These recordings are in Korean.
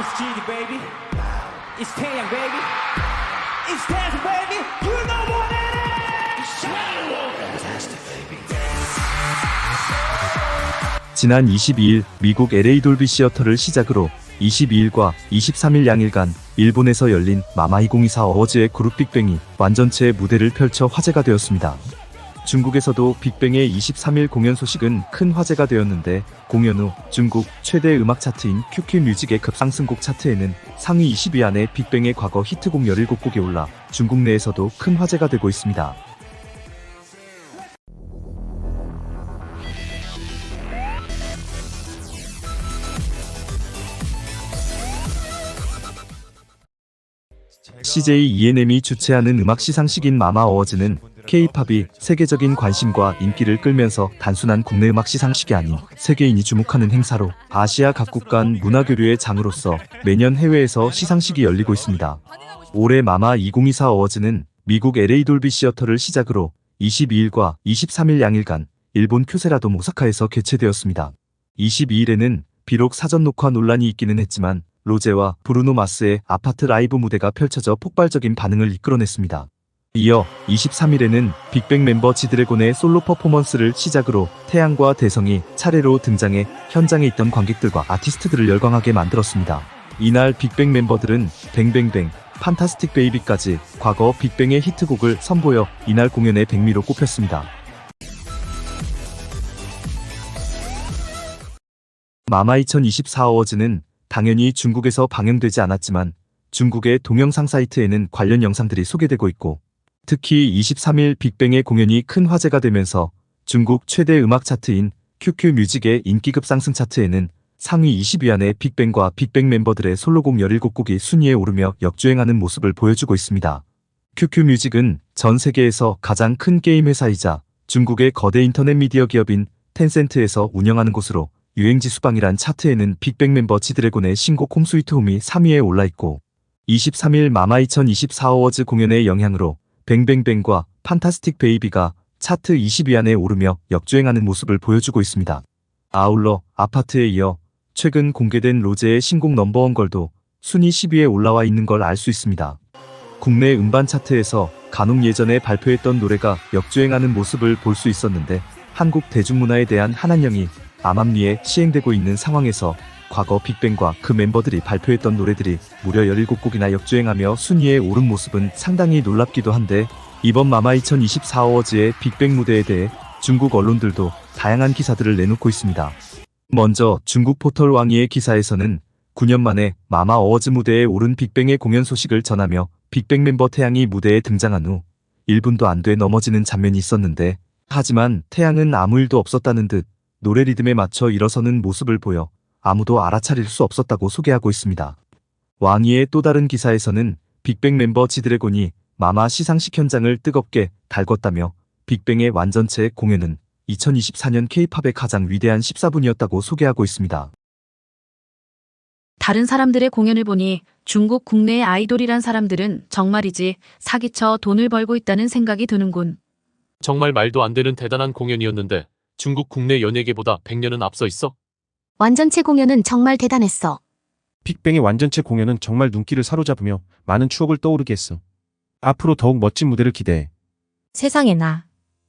It's GD baby. It's Taeyang baby. It's Dancing baby. You know what it is. Fantastic baby. 지난 22일 미국 LA 돌비 시어터를 시작으로 22일과 23일 양일간 일본에서 열린 마마 2024 어워즈의 그룹 빅뱅이 완전체 무대를 펼쳐 화제가 되었습니다. 중국에서도 빅뱅의 23일 공연 소식은 큰 화제가 되었는데, 공연 후 중국 최대 음악 차트인 QQ 뮤직의 급상승곡 차트에는 상위 20위 안에 빅뱅의 과거 히트곡 17곡이 올라 중국 내에서도 큰 화제가 되고 있습니다. CJ ENM이 주최하는 음악 시상식인 마마 어워즈는 K-팝이 세계적인 관심과 인기를 끌면서 단순한 국내 음악 시상식이 아닌 세계인이 주목하는 행사로 아시아 각국 간 문화교류의 장으로서 매년 해외에서 시상식이 열리고 있습니다. 올해 마마 2024 어워즈는 미국 LA 돌비 시어터를 시작으로 22일과 23일 양일간 일본 쿄세라돔 오사카에서 개최되었습니다. 22일에는 비록 사전 녹화 논란이 있기는 했지만 로제와 브루노 마스의 아파트 라이브 무대가 펼쳐져 폭발적인 반응을 이끌어냈습니다. 이어 23일에는 빅뱅 멤버 지드래곤의 솔로 퍼포먼스를 시작으로 태양과 대성이 차례로 등장해 현장에 있던 관객들과 아티스트들을 열광하게 만들었습니다. 이날 빅뱅 멤버들은 뱅뱅뱅, 판타스틱 베이비까지 과거 빅뱅의 히트곡을 선보여 이날 공연의 백미로 꼽혔습니다. 마마 2024 어워즈는 당연히 중국에서 방영되지 않았지만 중국의 동영상 사이트에는 관련 영상들이 소개되고 있고, 특히 23일 빅뱅의 공연이 큰 화제가 되면서 중국 최대 음악 차트인 QQ 뮤직의 인기급 상승 차트에는 상위 20위 안에 빅뱅과 빅뱅 멤버들의 솔로곡 17곡이 순위에 오르며 역주행하는 모습을 보여주고 있습니다. QQ 뮤직은 전 세계에서 가장 큰 게임 회사이자 중국의 거대 인터넷 미디어 기업인 텐센트에서 운영하는 곳으로 유행지 수방이란 차트에는 빅뱅 멤버 지드래곤의 신곡 홈 스위트 홈이 3위에 올라있고, 23일 마마 2024 어워즈 공연의 영향으로 뱅뱅뱅과 판타스틱 베이비가 차트 20위 안에 오르며 역주행하는 모습을 보여주고 있습니다. 아울러 아파트에 이어 최근 공개된 로제의 신곡 넘버원 걸도 순위 10위에 올라와 있는 걸 알 수 있습니다. 국내 음반 차트에서 간혹 예전에 발표했던 노래가 역주행하는 모습을 볼 수 있었는데, 한국 대중문화에 대한 한안령이 암암리에 시행되고 있는 상황에서 과거 빅뱅과 그 멤버들이 발표했던 노래들이 무려 17곡이나 역주행하며 순위에 오른 모습은 상당히 놀랍기도 한데, 이번 마마 2024 어워즈의 빅뱅 무대에 대해 중국 언론들도 다양한 기사들을 내놓고 있습니다. 먼저 중국 포털 왕이의 기사에서는 9년 만에 마마 어워즈 무대에 오른 빅뱅의 공연 소식을 전하며 빅뱅 멤버 태양이 무대에 등장한 후 1분도 안 돼 넘어지는 장면이 있었는데, 하지만 태양은 아무 일도 없었다는 듯 노래 리듬에 맞춰 일어서는 모습을 보여 아무도 알아차릴 수 없었다고 소개하고 있습니다. 왕이의 또 다른 기사에서는 빅뱅 멤버 지드래곤이 마마 시상식 현장을 뜨겁게 달궜다며 빅뱅의 완전체 공연은 2024년 K-팝의 가장 위대한 14분이었다고 소개하고 있습니다. 다른 사람들의 공연을 보니 중국 국내의 아이돌이란 사람들은 정말이지 사기쳐 돈을 벌고 있다는 생각이 드는군. 정말 말도 안 되는 대단한 공연이었는데 중국 국내 연예계보다 100년은 앞서 있어? 완전체 공연은 정말 대단했어. 빅뱅의 완전체 공연은 정말 눈길을 사로잡으며 많은 추억을 떠오르게 했어. 앞으로 더욱 멋진 무대를 기대해. 세상에나.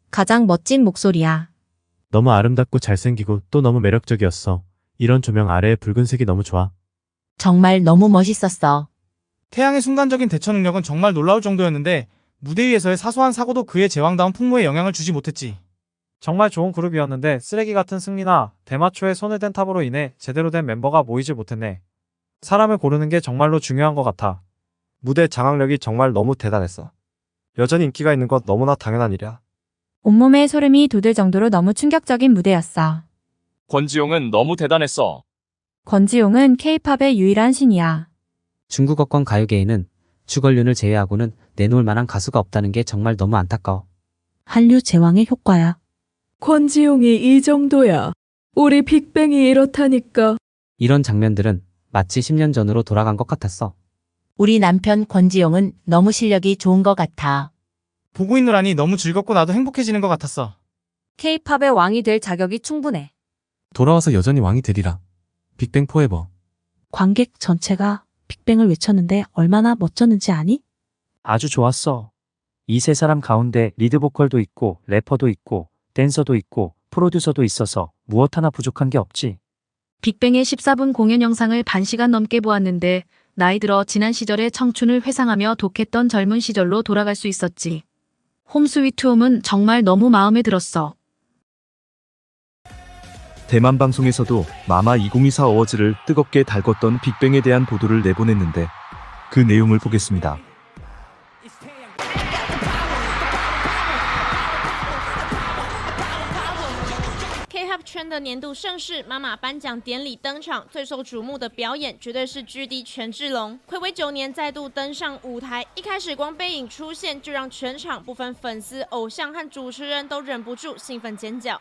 가장 멋진 목소리야. 너무 아름답고 잘생기고 또 너무 매력적이었어. 이런 조명 아래의 붉은색이 너무 좋아. 정말 너무 멋있었어. 태양의 순간적인 대처 능력은 정말 놀라울 정도였는데, 무대 위에서의 사소한 사고도 그의 제왕다운 풍무에 영향을 주지 못했지. 정말 좋은 그룹이었는데 쓰레기 같은 승리나 대마초에 손을 댄 탑으로 인해 제대로 된 멤버가 모이질 못했네. 사람을 고르는 게 정말로 중요한 것 같아. 무대 장악력이 정말 너무 대단했어. 여전히 인기가 있는 것 너무나 당연한 일이야. 온몸에 소름이 돋을 정도로 너무 충격적인 무대였어. 권지용은 너무 대단했어. 권지용은 K-팝의 유일한 신이야. 중국어권 가요계에는 주걸륜을 제외하고는 내놓을 만한 가수가 없다는 게 정말 너무 안타까워. 한류 제왕의 효과야. 권지용이 이 정도야. 우리 빅뱅이 이렇다니까. 이런 장면들은 마치 10년 전으로 돌아간 것 같았어. 우리 남편 권지용은 너무 실력이 좋은 것 같아. 보고 있느라니 너무 즐겁고 나도 행복해지는 것 같았어. K-팝의 왕이 될 자격이 충분해. 돌아와서 여전히 왕이 되리라. 빅뱅 포에버. 관객 전체가 빅뱅을 외쳤는데 얼마나 멋졌는지 아니? 아주 좋았어. 이 세 사람 가운데 리드 보컬도 있고 래퍼도 있고 댄서도 있고 프로듀서도 있어서 무엇 하나 부족한 게 없지. 빅뱅의 14분 공연 영상을 반시간 넘게 보았는데 나이 들어 지난 시절의 청춘을 회상하며 독했던 젊은 시절로 돌아갈 수 있었지. 홈 스위트 홈은 정말 너무 마음에 들었어. 대만 방송에서도 마마 2024 어워즈를 뜨겁게 달궜던 빅뱅에 대한 보도를 내보냈는데 그 내용을 보겠습니다. K-pop 圈的年度盛事妈妈颁奖典礼登场，最受瞩目的表演绝对是 GD 权志龙，暌违9年再度登上舞台。一开始光背影出现，就让全场不分粉丝、偶像和主持人都忍不住兴奋尖叫。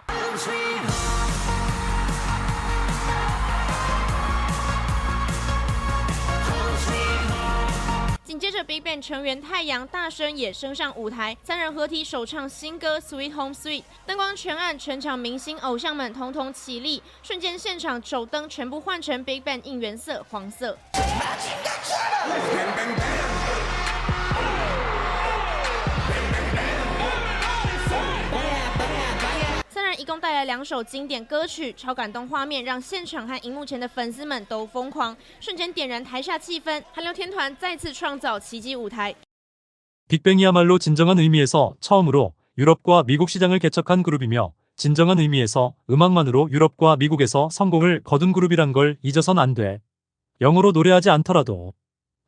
紧接着 BigBang 成员太阳、大声也升上舞台，三人合体首唱新歌《Sweet Home Sweet》，灯光全暗，全场明星偶像们统统起立，瞬间现场手灯全部换成 BigBang 应援色黄色。三人一共带来2首经典歌曲，超感动画面让现场和荧幕前的粉丝们都疯狂，瞬间点燃台下气氛。韩流天团再次创造奇迹舞台。 빅뱅이야말로 진정한 의미에서 처음으로 유럽과 미국 시장을 개척한 그룹이며 진정한 의미에서 음악만으로 유럽과 미국에서 성공을 거둔 그룹이란 걸 잊어선 안 돼. 영어로 노래하지 않더라도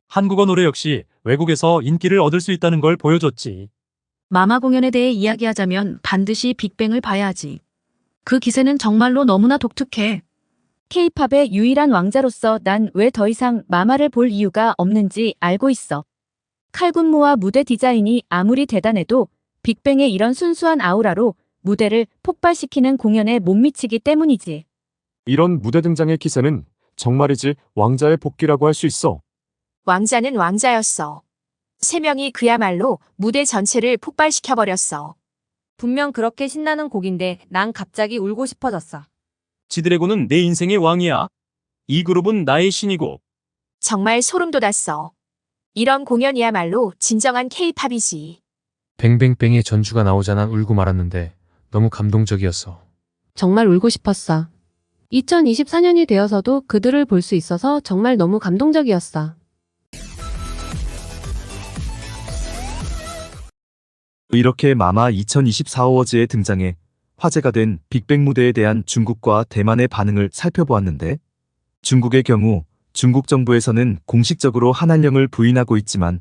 한국어 노래 역시 외국에서 인기를 얻을 수 있다는 걸 보여줬지. 마마 공연에 대해 이야기하자면 반드시 빅뱅을 봐야 하지. 그 기세는 정말로 너무나 독특해. K-팝의 유일한 왕자로서 난 왜 더 이상 마마를 볼 이유가 없는지 알고 있어. 칼군무와 무대 디자인이 아무리 대단해도 빅뱅의 이런 순수한 아우라로 무대를 폭발시키는 공연에 못 미치기 때문이지. 이런 무대 등장의 기세는 정말이지 왕자의 복귀라고 할 수 있어. 왕자는 왕자였어. 3명이 그야말로 무대 전체를 폭발시켜버렸어. 분명 그렇게 신나는 곡인데 난 갑자기 울고 싶어졌어. 지드래곤은 내 인생의 왕이야. 이 그룹은 나의 신이고. 정말 소름 돋았어. 이런 공연이야말로 진정한 K-팝이지. 뱅뱅뱅의 전주가 나오자 울고 말았는데 너무 감동적이었어. 정말 울고 싶었어. 2024년이 되어서도 그들을 볼 수 있어서 정말 너무 감동적이었어. 이렇게 마마 2024 어워즈에 등장해 화제가 된 빅뱅 무대에 대한 중국과 대만의 반응을 살펴보았는데 중국의 경우 중국 정부에서는 공식적으로 한한령을 부인하고 있지만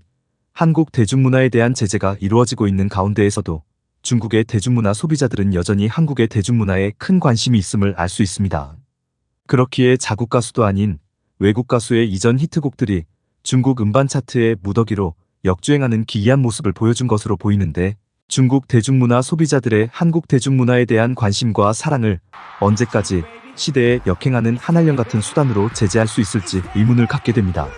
한국 대중문화에 대한 제재가 이루어지고 있는 가운데에서도 중국의 대중문화 소비자들은 여전히 한국의 대중문화에 큰 관심이 있음을 알 수 있습니다. 그렇기에 자국 가수도 아닌 외국 가수의 이전 히트곡들이 중국 음반 차트의 무더기로 역주행하는 기이한 모습을 보여준 것으로 보이는데 중국 대중문화 소비자들의 한국 대중문화에 대한 관심과 사랑을 언제까지 시대에 역행하는 한한령 같은 수단으로 제재할 수 있을지 의문을 갖게 됩니다.